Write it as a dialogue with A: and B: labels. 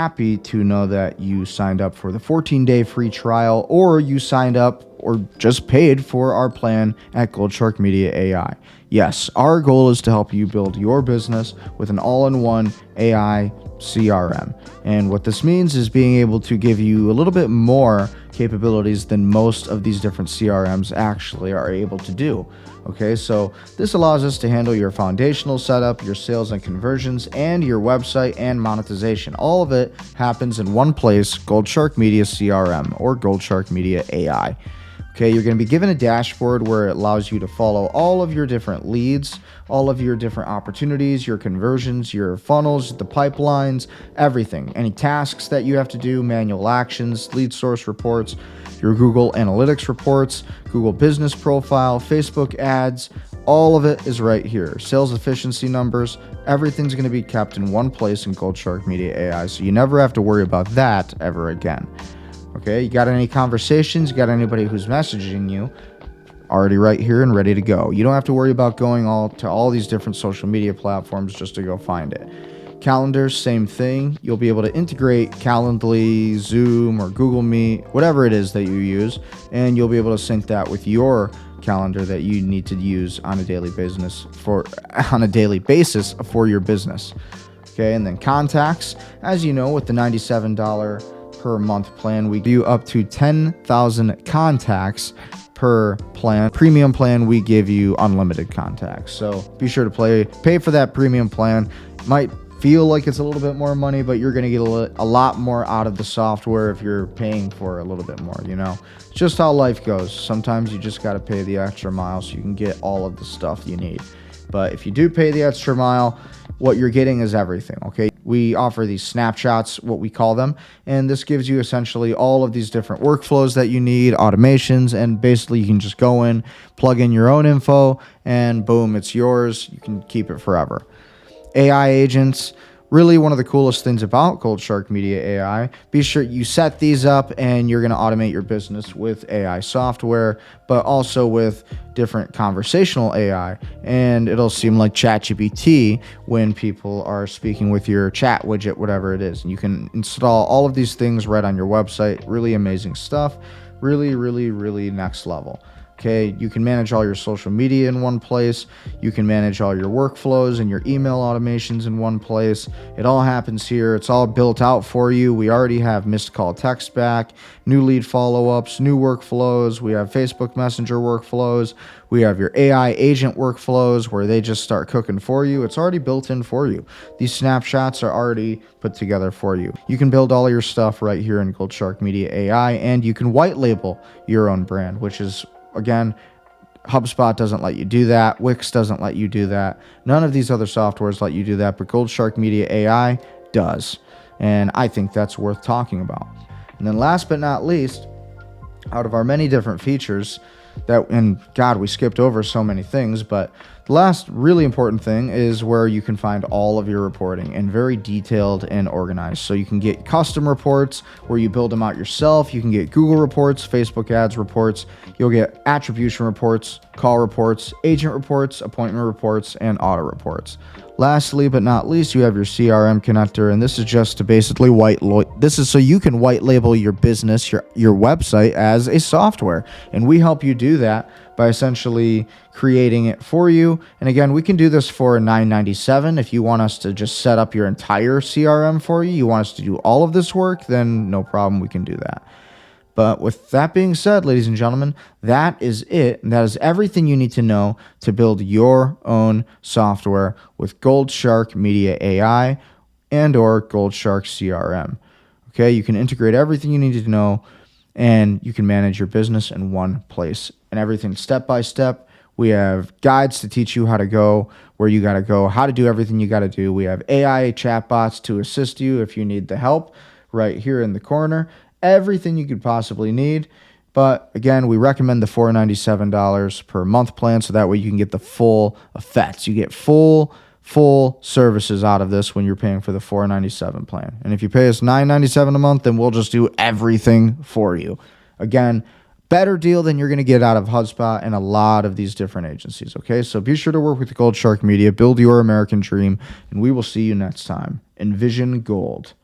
A: happy to know that you signed up for the 14-day free trial, or you signed up or just paid for our plan at GoldSharkMedia AI. Yes, our goal is to help you build your business with an all-in-one AI CRM. And what this means is being able to give you a little bit more capabilities than most of these different CRMs actually are able to do. Okay, so this allows us to handle your foundational setup, your sales and conversions, and your website and monetization. All of it happens in one place, GoldSharkMedia CRM or GoldSharkMedia AI. Okay, you're going to be given a dashboard where it allows you to follow all of your different leads, all of your different opportunities, your conversions, your funnels, the pipelines, everything. Any tasks that you have to do, manual actions, lead source reports, your Google Analytics reports, Google Business Profile, Facebook ads, all of it is right here. Sales efficiency numbers, everything's going to be kept in one place in GoldSharkMedia AI, so you never have to worry about that ever again. Okay, you got any conversations, you got anybody who's messaging you, already right here and ready to go. You don't have to worry about going to all these different social media platforms just to go find it. Calendars, same thing. You'll be able to integrate Calendly, Zoom, or Google Meet, whatever it is that you use, and you'll be able to sync that with your calendar that you need to use on a daily basis for your business. Okay, and then contacts. As you know, with the $97 per month plan, we give you up to 10,000 contacts per plan. Premium plan, we give you unlimited contacts. So be sure to pay for that premium plan. It might feel like it's a little bit more money, but you're going to get a lot more out of the software if you're paying for a little bit more, It's just how life goes. Sometimes you just got to pay the extra mile so you can get all of the stuff you need. But if you do pay the extra mile, what you're getting is everything, okay? We offer these snapshots, what we call them, and this gives you essentially all of these different workflows that you need, automations, and basically you can just go in, plug in your own info, and boom, it's yours. You can keep it forever. AI agents, really one of the coolest things about GoldSharkMedia AI. Be sure you set these up and you're going to automate your business with AI software, but also with different conversational AI. And it'll seem like ChatGPT when people are speaking with your chat widget, whatever it is. And you can install all of these things right on your website. Really amazing stuff. Really, really, really next level. Okay, you can manage all your social media in one place. You can manage all your workflows and your email automations in one place. It all happens here. It's all built out for you. We already have missed call text back, new lead follow-ups, new workflows. We have Facebook Messenger workflows. We have your AI agent workflows where they just start cooking for you. It's already built in for you. These snapshots are already put together for you. You can build all your stuff right here in GoldSharkMedia AI, and you can white label your own brand, which is, again, HubSpot doesn't let you do that. Wix doesn't let you do that. None of these other softwares let you do that, but GoldSharkMedia AI does. And I think that's worth talking about. And then last but not least, out of our many different features and God, we skipped over so many things, but the last really important thing is where you can find all of your reporting and very detailed and organized. So you can get custom reports where you build them out yourself. You can get Google reports, Facebook ads reports. You'll get attribution reports, call reports, agent reports, appointment reports, and audit reports. Lastly, but not least, you have your CRM connector, and this is just to basically this is so you can white label your business, your website as a software, and we help you do that by essentially creating it for you. And again, we can do this for $9.97. If you want us to just set up your entire CRM for you, you want us to do all of this work, then no problem, we can do that. But with that being said, ladies and gentlemen, that is it. And that is everything you need to know to build your own software with GoldSharkMedia AI and or GoldShark CRM. Okay, you can integrate everything you need to know and you can manage your business in one place. And everything step by step. We have guides to teach you how to go, where you got to go, how to do everything you got to do. We have AI chatbots to assist you if you need the help right here in the corner. Everything you could possibly need. But again, we recommend the $497 per month plan so that way you can get the full effects. You get full services out of this when you're paying for the $497 plan. And if you pay us $997 a month, then we'll just do everything for you. Again, better deal than you're going to get out of HubSpot and a lot of these different agencies. Okay, so be sure to work with the GoldShark Media, build your American dream, and we will see you next time. Envision Gold.